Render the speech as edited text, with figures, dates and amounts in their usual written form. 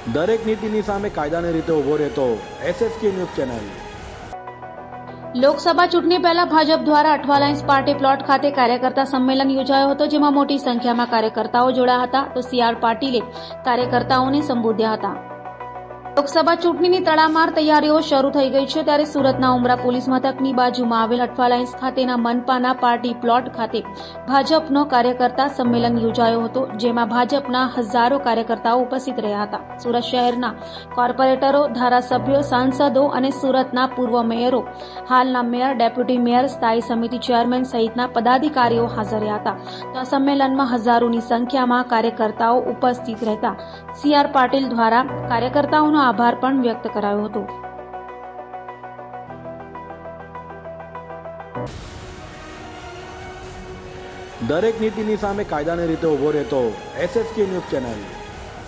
દરેક નીતિની સામે કાયદાની રીતે ઊભો રહેતો SSK ન્યૂઝ ચેનલ। લોકસભા ચૂંટણી પહેલા ભાજપ દ્વારા અઠવાલાઇન્સ પાર્ટી પ્લોટ ખાતે કાર્યકર્તા સંમેલન યોજાયો હતો, જેમાં મોટી સંખ્યામાં કાર્યકર્તાઓ જોડાયા હતા તો CR પાટીલે કાર્યકર્તાઓને સંબોધ્યા હતા। લોકસભા ચૂંટણીની તડામાર તૈયારીઓ શરૂ થઈ ગઈ છે, ત્યારે સુરતના ઉમરા પોલીસ મથકની બાજુમાં આવેલ અઠવાલાઇન્સ ખાતેના મનપાના પાર્ટી પ્લોટ ખાતે ભાજપનો કાર્યકર્તા સંમેલન યોજાયો હતો, જેમાં ભાજપના હજારો કાર્યકર્તાઓ ઉપસ્થિત રહ્યા હતા। સુરત શહેરના કોર્પોરેટરો, ધારાસભ્યો, સાંસદો અને સુરતના પૂર્વ મેયરો, હાલના મેયર, ડેપ્યુટી મેયર, સ્થાયી સમિતિ ચેરમેન સહિતના પદાધિકારીઓ હાજર રહ્યા હતા। તો આ સંમેલનમાં હજારોની સંખ્યામાં કાર્યકર્તાઓ ઉપસ્થિત રહેતા CR પાટીલ દ્વારા કાર્યકર્તાઓનો આભાર પણ વ્યક્ત કરાયો હતો। દરેક નીતિની સામે કાયદાની રીતે ઊભો રહેતો SSK ન્યૂઝ ચેનલ।